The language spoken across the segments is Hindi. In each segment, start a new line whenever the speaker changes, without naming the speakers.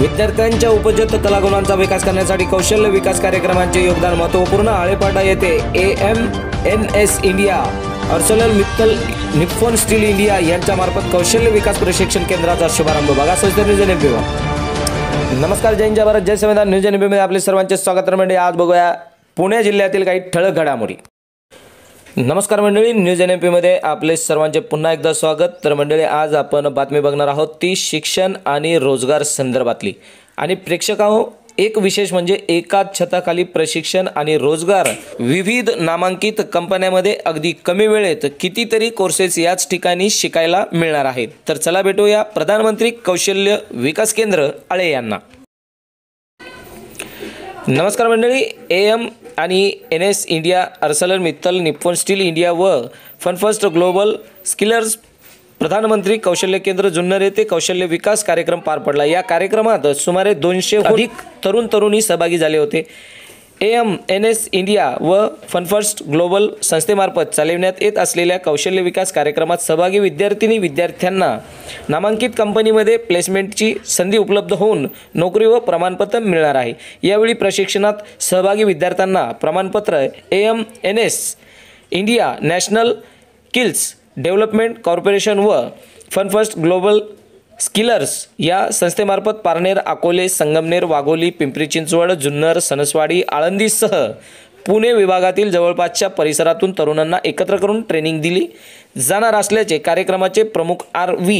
विद्यार्थ्यांच्या उपजत कलागुणांचा विकास करण्यासाठी कौशल्य विकास कार्यक्रमांचे योगदान महत्त्वपूर्ण. आळेपाटा येथे AMNS India, Arcelor Mittal, Nippon Steel India यांच्या मार्फत कौशल्य विकास प्रशिक्षण केंद्राचा शुभारंभ. बघा सविस्तर न्यूज NMP. नमस्कार, जय हिंद, जय भारत, जय संविधान. न्यूज NMP मध्ये आपले सर्वांचे स्वागत. मंडळी, आज बघूया पुणे जिल्ह्यातील काही ठळक घडामोडी. नमस्कार मंडळी, न्यूज NMP मध्ये आपले सर्वांचे पुन्हा एकदा स्वागत. तर मंडळी, आज आपण बातमी बघणार आहोत ती शिक्षण आणि रोजगार संदर्भातली. आणि प्रेक्षकांनो, एक विशेष म्हणजे एकाच छताखाली प्रशिक्षण आणि रोजगार. विविध नामांकित कंपन्यांमध्ये अगदी कमी वेळेत कितीतरी कोर्सेस याच ठिकाणी शिकायला मिळणार आहेत. तर चला भेटूया प्रधानमंत्री कौशल्य विकास केंद्र आळे यांना. नमस्कार मंडळी, AMNS India, Arcelor Mittal, Nippon Steel India व फनफर्स्ट ग्लोबल स्किलर्स प्रधानमंत्री कौशल्य केंद्र जुन्नर येथे कौशल्य विकास कार्यक्रम पार पडला. या कार्यक्रमात सुमारे 200 अधिक तरुण तरुणी सहभागी झाले होते. AMNS इंडिया व फनफर्स्ट ग्लोबल संस्थेमार्फत चालविण्यात येत असलेल्या कौशल्य विकास कार्यक्रमात सहभागी विद्यार्थ्यांना नामांकित कंपनीमध्ये प्लेसमेंटची संधी उपलब्ध होऊन नोकरी व प्रमाणपत्र मिळणार आहे. यावेळी प्रशिक्षणात सहभागी विद्यार्थ्यांना प्रमाणपत्र AMNS India, national skills development corporation व फनफर्स्ट ग्लोबल स्किलर्स या संस्थेमार्फत पारनेर, अकोले, संगमनेर, वाघोली, पिंपरी चिंचवड, जुन्नर, सणसवाडी, आळंदीसह पुणे विभागातील जवळपासच्या परिसरातून तरुणांना एकत्र करून ट्रेनिंग दिली जाणार असल्याचे कार्यक्रमाचे प्रमुख RV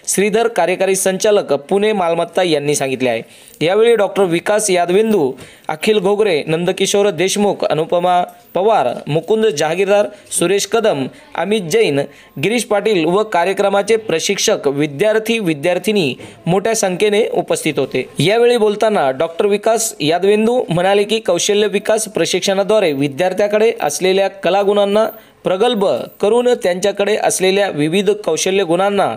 श्रीधर, कार्यकारी संचालक पुणे मालमत्ता यांनी सांगितले आहे. यावेळी डॉक्टर विकास यादवेंदू, अखिल घोगरे, नंदकिशोर देशमुख, अनुपमा पवार, मुकुंद जहागीरदार, सुरेश कदम, अमित जैन, गिरीश पाटील व कार्यक्रमाचे प्रशिक्षक, विद्यार्थी-विद्यार्थिनी मोठ्या संख्येने उपस्थित होते. यावेळी बोलताना डॉक्टर विकास यादवेंदू म्हणाले की कौशल्य विकास प्रशिक्षणाद्वारे विद्यार्थ्याकडे असलेल्या कलागुणांना प्रगल्भ करून त्यांच्याकडे असलेल्या विविध कौशल्य गुणांना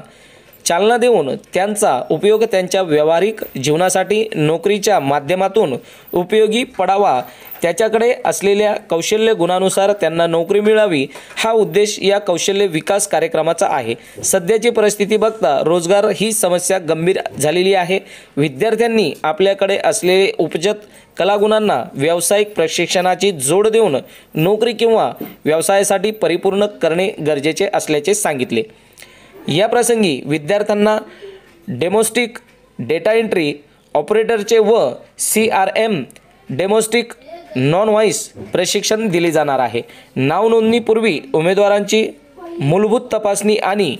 चालना देऊन त्यांचा उपयोग त्यांच्या व्यावहारिक जीवनासाठी नोकरीच्या माध्यमातून उपयोगी पडावा. त्याच्याकडे असलेल्या कौशल्य गुणानुसार त्यांना नोकरी मिळावी, हा उद्देश या कौशल्य विकास कार्यक्रमाचा आहे. सध्याची परिस्थिती बघता रोजगार ही समस्या गंभीर झालेली आहे. विद्यार्थ्यांनी आपल्याकडे असलेले उपजत कलागुणांना व्यावसायिक प्रशिक्षणाची जोड देऊन नोकरी किंवा व्यवसायासाठी परिपूर्ण करणे गरजेचे असल्याचे सांगितले. या प्रसंगी विद्यार्थ्यांना डेमोस्टिक, डेटा एंट्री ऑपरेटरचे व CRM डेमोस्टिक नॉन व्हॉइस प्रशिक्षण दिले जाणार आहे. नाव नोंदणीपूर्वी उमेदवारांची मूलभूत तपासणी आणि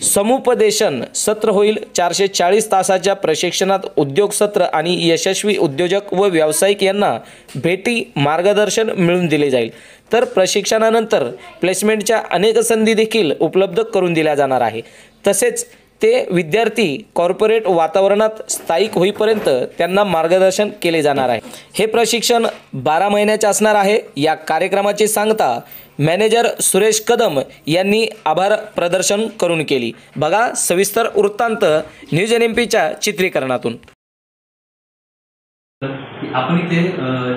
समुपदेशन सत्र होईल. 440 तासाच्या प्रशिक्षणात उद्योग सत्र आणि यशस्वी उद्योजक व व्यावसायिक यांना भेटी मार्गदर्शन मिळून दिले जाईल. तर प्रशिक्षणानंतर प्लेसमेंटच्या अनेक संधी देखील उपलब्ध करून दिल्या जाणार आहे. तसेच ते विद्यार्थी कॉर्पोरेट वातावरणात स्थायिक होईपर्यंत त्यांना मार्गदर्शन केले जाणार आहे. हे प्रशिक्षण 12 महिन्याचे असणार आहे. या कार्यक्रमाची सांगता मॅनेजर सुरेश कदम यांनी आभार प्रदर्शन करून केली. बघा सविस्तर वृत्तांत न्यूज NMPच्या चित्रीकरणातून.
आपण इथे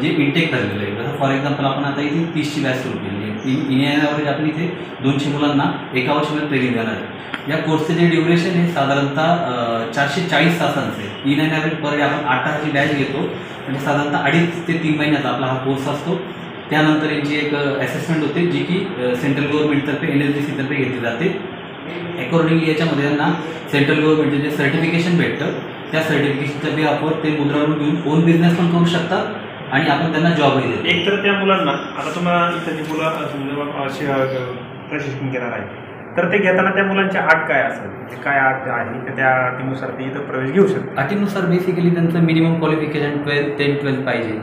जे इंटेक झालेलं आहे, जसं फॉर एक्झाम्पल आपण आता इथे 30ची बॅच सुरू केली आहे. इन ॲव्हरेज आपण इथे 200 मुलांना एका वर्षामध्ये ट्रेनिंग देणार आहे. या कोर्सचे जे ड्युरेशन आहे साधारणतः 440 तासांचं आहे. इन ॲव्हरेज पर डे आपण 8 तासाची बॅच घेतो, म्हणजे साधारणतः 2.5 ते 3 महिन्याचा आपला हा कोर्स असतो. त्यानंतर यांची एक असेसमेंट होते, जी की सेंट्रल गव्हर्नमेंटतर्फे NLGC तर्फे घेतली जाते. अकॉर्डिंगली याच्यामध्ये त्यांना सेंट्रल गव्हर्नमेंटचे जे सर्टिफिकेशन भेटतं, त्या सर्टिफिकेशनच्या बेसवर ते मुद्रावरून घेऊन ओन बिझनेस पण करू शकतात आणि आपण त्यांना जॉबही देतो.
एक तर त्या मुलांना आता तुम्हाला इथं जी मुलं प्रशिक्षण घेणार आहे, तर ते घेताना त्या मुलांच्या अट काय असेल, काय अट आहे की त्या अटीनुसार ते इथं प्रवेश घेऊ शकतात?
अटीनुसार बेसिकली त्यांचं मिनिमम क्वालिफिकेशन 10th-12th पाहिजे.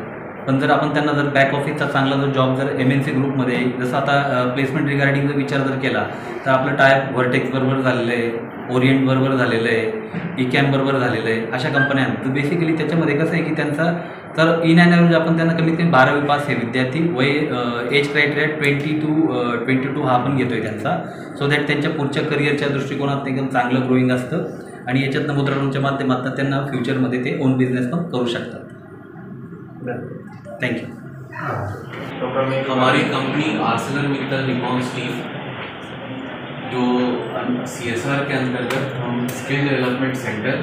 पण जर आपण त्यांना जर बॅक ऑफिसचा चांगला जर जॉब जर MNC ग्रुपमध्ये, जसं आता प्लेसमेंट रिगार्डिंग जर विचार जर केला तर आपलं टायप व्हर्टेक्स बरोबर झालेलं आहे, ओरिएंट बरोबर झालेलं आहे, इकॅम बरोबर झालेलं आहे, अशा कंपन्या आहेत. तर बेसिकली त्याच्यामध्ये कसं आहे की त्यांचा तर इन ॲन ॲव्हरेज आपण त्यांना कमीत कमी 12वी पास हे विद्यार्थी वय एज क्रायटेरिया 22 हा आपण घेतो आहे त्यांचा, सो दॅट त्यांच्या पुढच्या करिअरच्या दृष्टिकोनात एकदम चांगलं ग्रोईंग असतं आणि याच्यातनं मुद्रांच्या माध्यमातून त्यांना फ्युचरमध्ये ते ओन बिझनेस पण करू शकतात. Thank you.
हमारी company Arcelor Mittal Nippon Steel जो CSR के अंतर्गत हम स्किल डेवलपमेंट सेंटर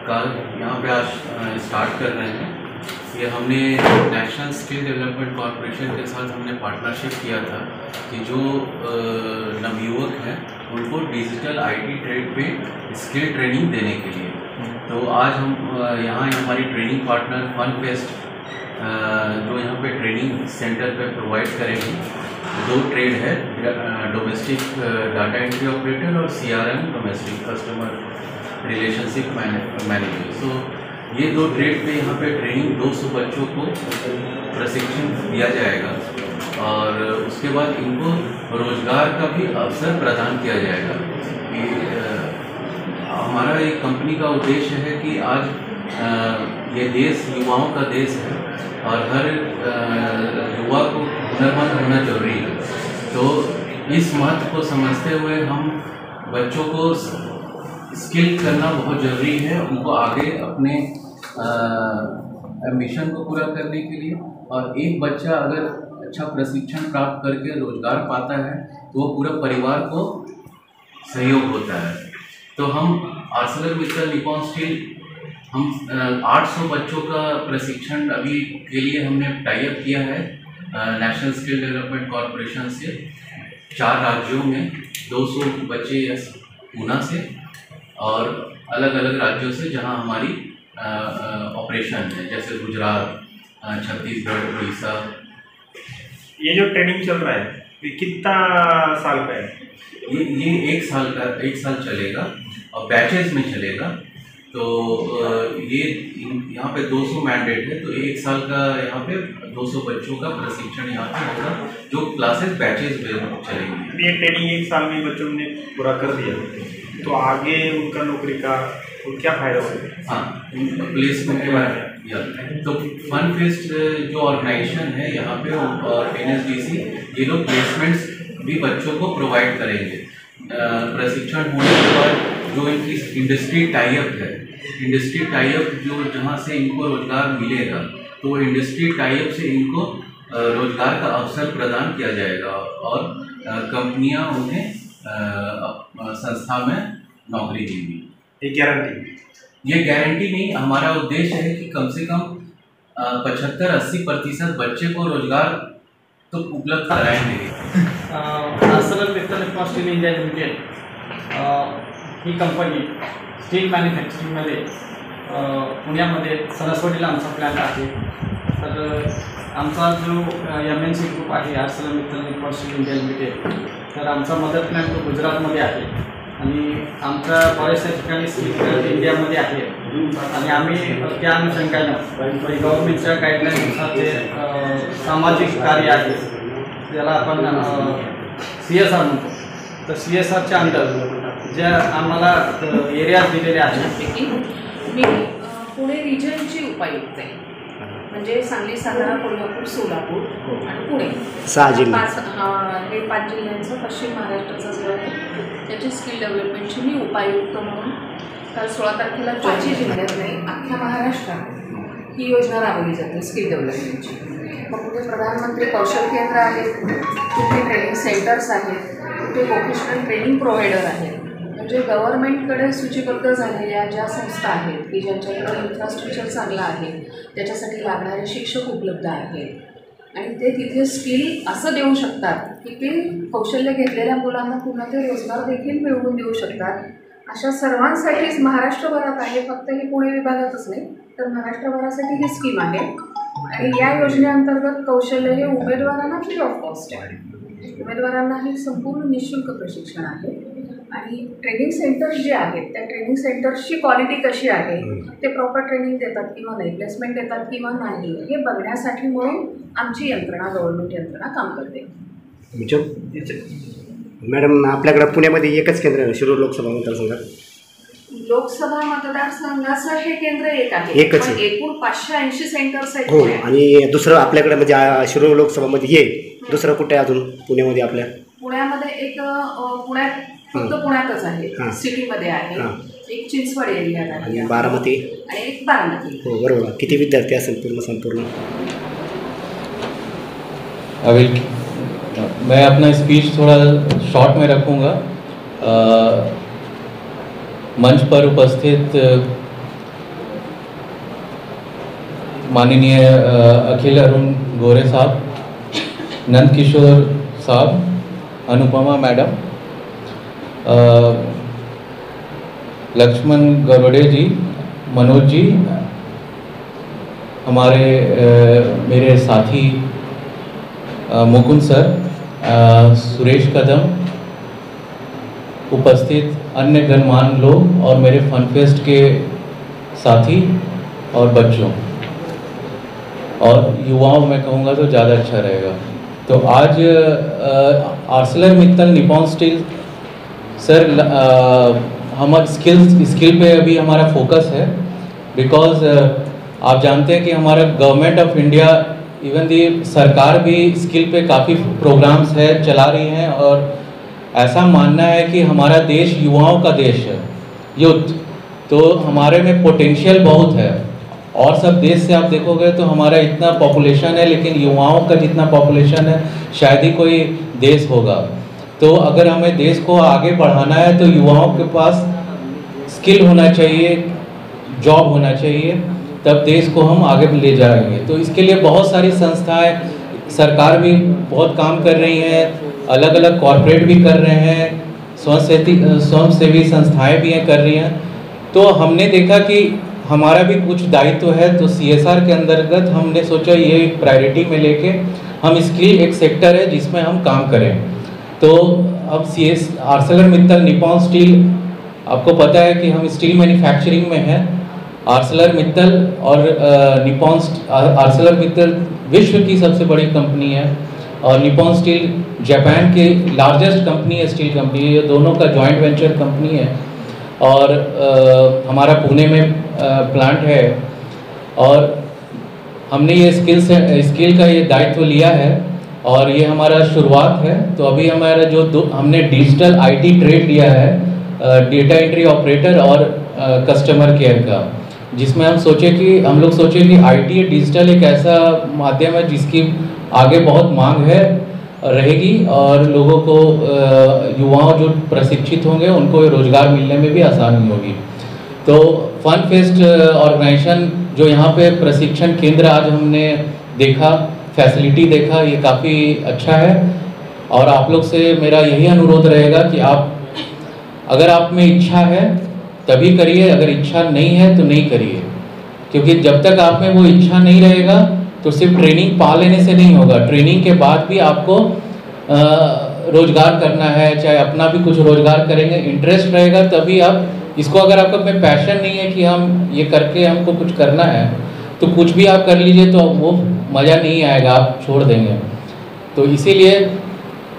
का यहाँ पे आज स्टार्ट कर रहे हैं। ये हमने नेशनल स्किल डेवलपमेंट कॉरपोरेशन के साथ हमने पार्टनरशिप किया था कि जो नवयुवक हैं उनको डिजिटल IT ट्रेड पे स्किल ट्रेनिंग देने के लिए। तो आज हम यहाँ हमारी ट्रेनिंग पार्टनर फनफेस्ट जो यहाँ पे ट्रेनिंग सेंटर पे प्रोवाइड करेंगे। 2 ट्रेड है, डोमेस्टिक डाटा एंट्री ऑपरेटर और CRM domestic customer relationship manager. So ये 2 ट्रेड पे यहाँ पे ट्रेनिंग 200 बच्चों को प्रशिक्षण दिया जाएगा और उसके बाद इनको रोजगार का भी अवसर प्रदान किया जाएगा। कि हमारा एक कंपनी का उद्देश्य है कि आज ये देश युवाओं का देश है और हर युवा को हुनरमंद होना जरूरी है। तो इस महत्व को समझते हुए हम बच्चों को स्किल करना बहुत ज़रूरी है, उनको आगे अपने एम्बिशन को पूरा करने के लिए। और एक बच्चा अगर अच्छा प्रशिक्षण प्राप्त करके रोजगार पाता है तो वो पूरा परिवार को सहयोग होता है। तो हम ArcelorMittal निप्पॉन स्टील हम 800 बच्चों का प्रशिक्षण अभी के लिए हमने टाई अप किया है नेशनल स्किल डेवलपमेंट कॉरपोरेशन से। 4 राज्यों में 200 बच्चे पूना से और अलग अलग राज्यों से जहां हमारी ऑपरेशन है, जैसे गुजरात, छत्तीसगढ़, उड़ीसा।
ये जो ट्रेनिंग चल रहा है ये कितना साल का है?
ये 1 साल चलेगा और बैचेस में चलेगा। तो ये यहाँ पे 200 मैंडेट है, तो 1 साल का यहाँ पे 200 बच्चों का प्रशिक्षण यहाँ पे होगा जो क्लासेस बैचेस में चलेंगे।
ये ट्रेनिंग 1 साल में बच्चों ने पूरा कर दिया तो आगे उनका नौकरी का क्या फायदा होगा?
हाँ, प्लेसमेंट के बारे में तो फनफेस्ट जो ऑर्गेनाइजेशन है यहाँ पे और NSDC ये लोग प्लेसमेंट्स भी बच्चों को प्रोवाइड करेंगे। प्रशिक्षण होने के बाद जो इनकी इंडस्ट्री टाई-अप है, इंडस्ट्री टाई-अप जो जहाँ से इनको रोजगार मिलेगा तो इंडस्ट्री टाई-अप से इनको रोजगार का अवसर प्रदान किया जाएगा और कंपनियाँ उन्हें संस्था में नौकरी देंगी। ये गारंटी नहीं, हमारा उद्देश्य है कि कम से कम 75-80% बच्चे को रोजगार तो उपलब्ध कराएंगे।
ArcelorMittal Nippon Steel India limited ही कंपनी स्टील मॅन्युफॅक्चरिंगमध्ये पुण्यामध्ये सरस्वतीला आमचा प्लॅन आहे। तर आमचा जो MNC ग्रुप आहे ArcelorMittal Nippon Steel India limited, तर आमचा मदर प्लॅन तो गुजरातमध्ये आहे आणि आमच्या बऱ्याचशा ठिकाणी स्किल इंडियामध्ये आहे आणि आम्ही त्या अनुषंगानं गव्हर्नमेंटच्या गाईडलाईननुसार जे सामाजिक कार्य आहे ज्याला आपण CSR म्हणतो, तर CSRच्या अंडर ज्या आम्हाला एरियाज दिलेले आहेत।
मी पुणे रिजनची उपायुक्त आहे, म्हणजे सांगली, सातारा, कोल्हापूर, सोलापूर आणि पुणे
6 जिल्हे।
हे 5 जिल्ह्यांचं पश्चिम महाराष्ट्राचा जो आहे त्याची स्किल डेव्हलपमेंटची मी उपायुक्त म्हणून काल 16 तारखेला 5 जिल्ह्यात नाही अख्ख्या महाराष्ट्रात ही योजना राबवली जाते स्किल डेव्हलपमेंटची। मग कुठे प्रधानमंत्री कौशल केंद्र आहेत, कुठे ट्रेनिंग सेंटर्स आहेत, कुठे व्होकेशनल ट्रेनिंग प्रोव्हायडर आहेत, म्हणजे गव्हर्नमेंटकडे सूचीबद्ध झालेल्या ज्या संस्था आहेत की ज्यांच्याकडे इन्फ्रास्ट्रक्चर चांगलं आहे, त्याच्यासाठी लागणारे शिक्षक उपलब्ध आहेत आणि ते तिथे स्किल असं देऊ शकतात की ते कौशल्य घेतलेल्या मुलांना पुन्हा ते रोजगार देखील मिळवून देऊ शकतात। अशा सर्वांसाठीच महाराष्ट्रभरात आहे, फक्त हे पुणे विभागातच नाही तर महाराष्ट्रभरासाठी ही स्कीम आहे आणि या योजनेअंतर्गत कौशल्य हे उमेदवारांना फ्री ऑफ कॉस्ट आहे। उमेदवारांना हे संपूर्ण निःशुल्क प्रशिक्षण आहे आणि ट्रेनिंग सेंटर्स जे आहेत त्या ट्रेनिंग सेंटर्सची क्वालिटी कशी आहे, ते प्रॉपर ट्रेनिंग देतात किंवा नाही, प्लेसमेंट देतात किंवा नाही, हे बघण्यासाठी म्हणून आमची यंत्रणा, गव्हर्नमेंट यंत्रणा काम करते।
मॅडम, आपल्याकडे पुण्यामध्ये एकच केंद्र आहे शिरूर लोकसभा मतदारसंघात।
लोकसभा मतदारसंघाचं हे केंद्र एक आहे,
एकच
पण एकूण 580 सेंटर्स आहेत।
हो, आणि दुसरं आपल्याकडे म्हणजे शिरूर लोकसभामध्ये हे दुसरं कुठे अजून पुण्यामध्ये? आपल्या पुण्यामध्ये
एक पुण्यात फक्त पुण्यातच आहे, सिटीमध्ये आहे, एक चिंचवड एरियात आहे
आणि बारामती
आणि एक बारामती।
हो बरोबर। किती विद्यार्थी असेल पूर्ण संपूर्ण?
मैं अपना स्पीच थोड़ा शॉर्ट में रखूँगा। मंच पर उपस्थित माननीय अखिल अरुण गोरे साहब, नंद किशोर साहब, अनुपमा मैडम, लक्ष्मण गरोड़े जी, मनोज जी, हमारे मेरे साथी मुकुंद सर, सुरेश कदम, उपस्थित अन्य गणमान्य लोग और मेरे फनफेस्ट के साथी और बच्चों और युवाओं में कहूँगा तो ज़्यादा अच्छा रहेगा। तो आज आर्सेलरमित्तल निप्पॉन स्टील सर, हमारे स्किल पे अभी हमारा फोकस है, बिकॉज आप जानते हैं कि हमारा government of India, even the सरकार भी स्किल पे काफ़ी प्रोग्राम्स है चला रही हैं और ऐसा मानना है कि हमारा देश युवाओं का देश है, यूथ। तो हमारे में पोटेंशियल बहुत है और सब देश से आप देखोगे तो हमारा इतना पॉपुलेशन है, लेकिन युवाओं का जितना पॉपुलेशन है शायद ही कोई देश होगा। तो अगर हमें देश को आगे बढ़ाना है तो युवाओं के पास स्किल होना चाहिए, जॉब होना चाहिए, तब देश को हम आगे ले जाएंगे। तो इसके लिए बहुत सारी संस्थाएं, सरकार भी बहुत काम कर रही हैं, अलग अलग कॉरपोरेट भी कर रहे हैं, स्वयंसेवी संस्थाएं भी कर रही हैं। तो हमने देखा कि हमारा भी कुछ दायित्व है, तो CSR के अंतर्गत हमने सोचा ये एक प्रायोरिटी में लेके हम स्किल एक सेक्टर है जिसमें हम काम करें। तो अब आर्सेलरमित्तल निप्पॉन स्टील, आपको पता है कि हम स्टील मैन्युफैक्चरिंग में हैं। आर्सेलरमित्तल और आर्सेलरमित्तल विश्व की सबसे बड़ी कंपनी है और निप्पॉन स्टील जापान की लार्जेस्ट कंपनी है, स्टील कंपनी। ये दोनों का जॉइंट वेंचर कंपनी है और हमारा पुणे में प्लांट है और हमने ये स्किल का ये दायित्व लिया है और ये हमारा शुरुआत है। तो अभी हमारा जो हमने डिजिटल IT ट्रेड लिया है, डेटा एंट्री ऑपरेटर और कस्टमर केयर का, जिसमें हम लोग सोचे कि IT डिजिटल एक ऐसा माध्यम है जिसकी आगे बहुत मांग है रहेगी और लोगों को, युवाओं जो प्रशिक्षित होंगे उनको रोजगार मिलने में भी आसानी होगी। तो फन फेस्ट ऑर्गेनाइजेशन जो यहाँ पे प्रशिक्षण केंद्र आज हमने देखा, फैसिलिटी देखा, ये काफ़ी अच्छा है और आप लोग से मेरा यही अनुरोध रहेगा कि अगर आप में इच्छा है तभी करिए, अगर इच्छा नहीं है तो नहीं करिए, क्योंकि जब तक आप में वो इच्छा नहीं रहेगा तो सिर्फ ट्रेनिंग पा लेने से नहीं होगा। ट्रेनिंग के बाद भी आपको रोजगार करना है, चाहे अपना भी कुछ रोजगार करेंगे, इंटरेस्ट रहेगा तभी आप इसको, अगर आपका में पैशन नहीं है कि हम ये करके हमको कुछ करना है तो कुछ भी आप कर लीजिए तो वो मज़ा नहीं आएगा, आप छोड़ देंगे। तो इसीलिए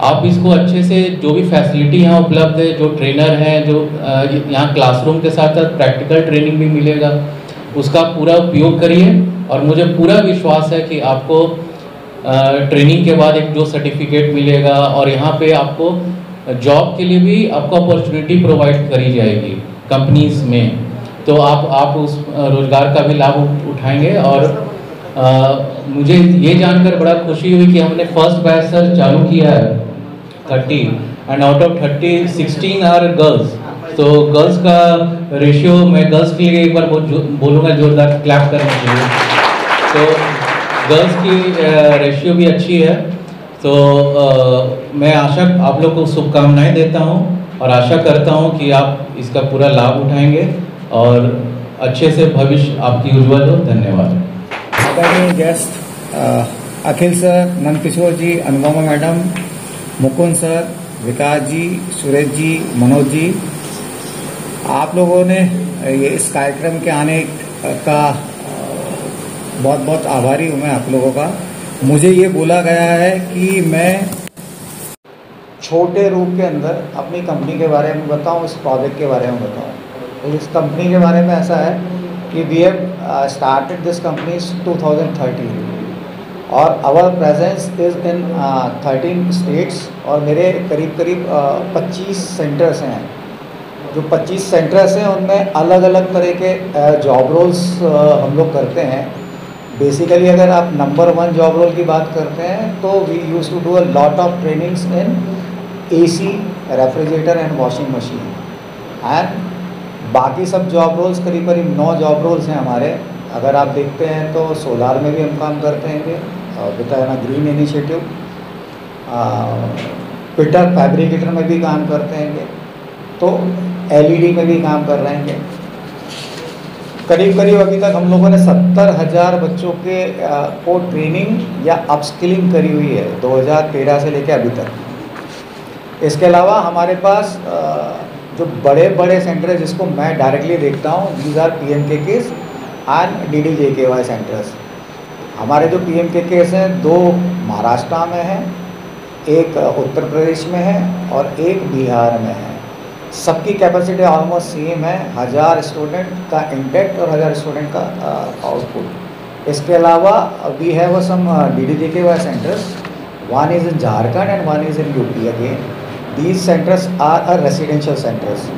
आप इसको अच्छे से, जो भी फैसिलिटी यहाँ उपलब्ध है, जो ट्रेनर हैं, जो यहाँ क्लासरूम के साथ साथ प्रैक्टिकल ट्रेनिंग भी मिलेगा, उसका पूरा उपयोग करिए और मुझे पूरा विश्वास है कि आपको ट्रेनिंग के बाद एक जो सर्टिफिकेट मिलेगा और यहाँ पे आपको जॉब के लिए भी आपको अपॉर्चुनिटी प्रोवाइड करी जाएगी कंपनीज में। तो आप उस रोज़गार का भी लाभ उठाएंगे और मुझे ये जानकर बड़ा खुशी हुई कि हमने फर्स्ट बैच सर चालू किया है 30 and out of 30 16 are girls. तो गर्ल्स का रेशियो, मैं गर्ल्स के लिए एक बार बोलूँगा जोरदार क्लैप करना चाहिए। तो गर्ल्स की रेशियो भी अच्छी है। तो मैं आप लोग को शुभकामनाएं देता हूं और आशा करता हूं कि आप इसका पूरा लाभ उठाएंगे और अच्छे से भविष्य आपकी उज्जवल हो। धन्यवाद।
आदरणीय गेस्ट अखिल सर, नंद किशोर जी, अनुपमा मैडम, मुकुंद सर, विकास जी, सुरेश जी, मनोज जी, आप लोगों ने ये इस कार्यक्रम के आने का बहुत बहुत आभारी हूँ मैं आप लोगों का। मुझे ये बोला गया है कि मैं छोटे रूप के अंदर अपनी कंपनी के बारे में बताऊँ, इस प्रोजेक्ट के बारे में बताऊँ। तो इस कंपनी के बारे में ऐसा है कि we have started this company 2013 और our presence is in 13 states और मेरे करीब 25 सेंटर्स हैं। जो 25 सेंटर्स हैं उनमें अलग अलग तरह के जॉब रोल्स हम लोग करते हैं। बेसिकली अगर आप नंबर 1 जॉब रोल की बात करते हैं तो we used to do a lot of trainings in AC, refrigerator and washing machine and बाकी सब जॉब रोल्स करीब 9 जॉब रोल्स हैं हमारे अगर आप देखते हैं तो सोलार में भी हम काम करते हैं with green initiative, fitter fabricator में भी काम करते हैं, तो एलईडी में भी काम कर रहे हैं। करीब करीब अभी तक हम लोगों ने 70,000 बच्चों के को ट्रेनिंग या अपस्किलिंग करी हुई है 2013 से लेकर अभी तक। इसके अलावा हमारे पास जो बड़े बड़े सेंटर है जिसको मैं डायरेक्टली देखता हूँ, these are PMKKs and DDJKY centres. हमारे जो PMKKs हैं 2 महाराष्ट्र में हैं, एक उत्तर प्रदेश में है और एक बिहार में है। सबकी कैपेसिटी ऑलमोस्ट सेम है, 1000 स्टूडेंट का इंटेक्ट और 1000 स्टूडेंट का आउटपुट। इसके अलावा we have some DDJKY centres, one is in Jharkhand and one is in UP again. These centres are residential centres.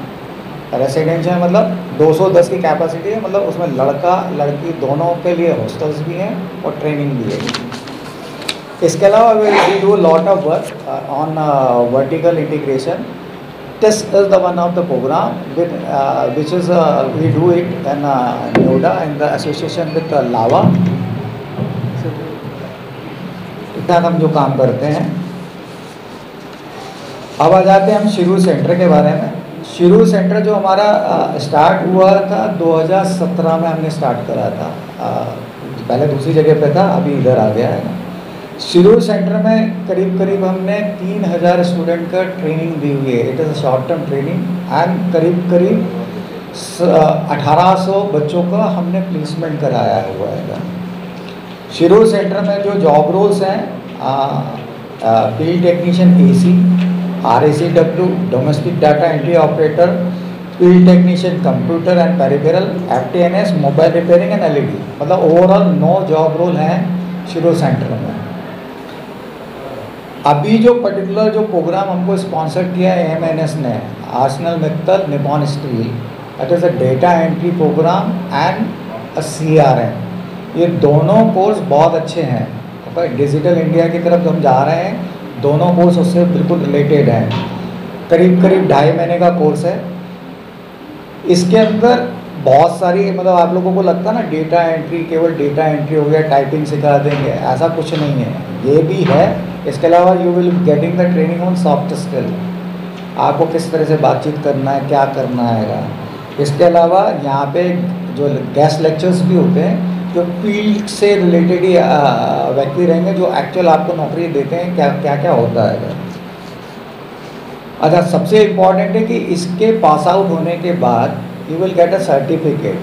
Residential मतलब 210 की कैपेसिटी है, मतलब उसमें लड़का लड़की दोनों के लिए हॉस्टल्स भी हैं और ट्रेनिंग भी है। इसके अलावा we do lot of work on vertical integration. This is the one of the program which is we do it in Noida in the association with Lava। इतना हम जो काम करते हैं। अब आ जाते हैं हम शिरू सेंटर के बारे में। शिरू सेंटर जो हमारा स्टार्ट हुआ था 2017 में हमने स्टार्ट करा था। पहले दूसरी जगह पे था, अभी इधर आ गया है। शिरू सेंटर में करीब करीब हमने 3000 स्टूडेंट का ट्रेनिंग दी हुई है। It is a short term training and करीब करीब 1800 बच्चों का हमने प्लेसमेंट कराया हुआ है। शिरू सेंटर में जो जॉब रोल्स हैं, field technician AC, RACW, domestic data entry operator, field technician computer and peripheral, FTNS, mobile repairing and LED, मतलब ओवरऑल 9 जॉब रोल हैं शिरू सेंटर में। अभी जो पर्टिकुलर जो प्रोग्राम हमको स्पॉन्सर किया है AMNS ने, Arcelor Mittal Nippon Steel, that is a data entry program and a CRM। ये दोनों कोर्स बहुत अच्छे हैं। ओके, डिजिटल इंडिया की तरफ हम जा रहे हैं, दोनों कोर्स उससे बिल्कुल रिलेटेड हैं। करीब करीब 2.5 महीने का कोर्स है। इसके अंदर बहुत सारी, मतलब आप लोगों को लगता है ना डेटा एंट्री केवल डेटा एंट्री हो गया, टाइपिंग सिखा देंगे, ऐसा कुछ नहीं है। ये भी है। इसके अलावा you will getting the training on soft skill, आपको किस तरह से बातचीत करना है, क्या करना है। इसके अलावा यहाँ पे जो गेस्ट लेक्चर्स भी होते हैं, जो फील्ड से रिलेटेड ही व्यक्ति रहेंगे, जो एक्चुअल आपको नौकरी देते हैं, क्या क्या होता है। अच्छा, सबसे इम्पॉर्टेंट है कि इसके पास आउट होने के बाद you will get a certificate.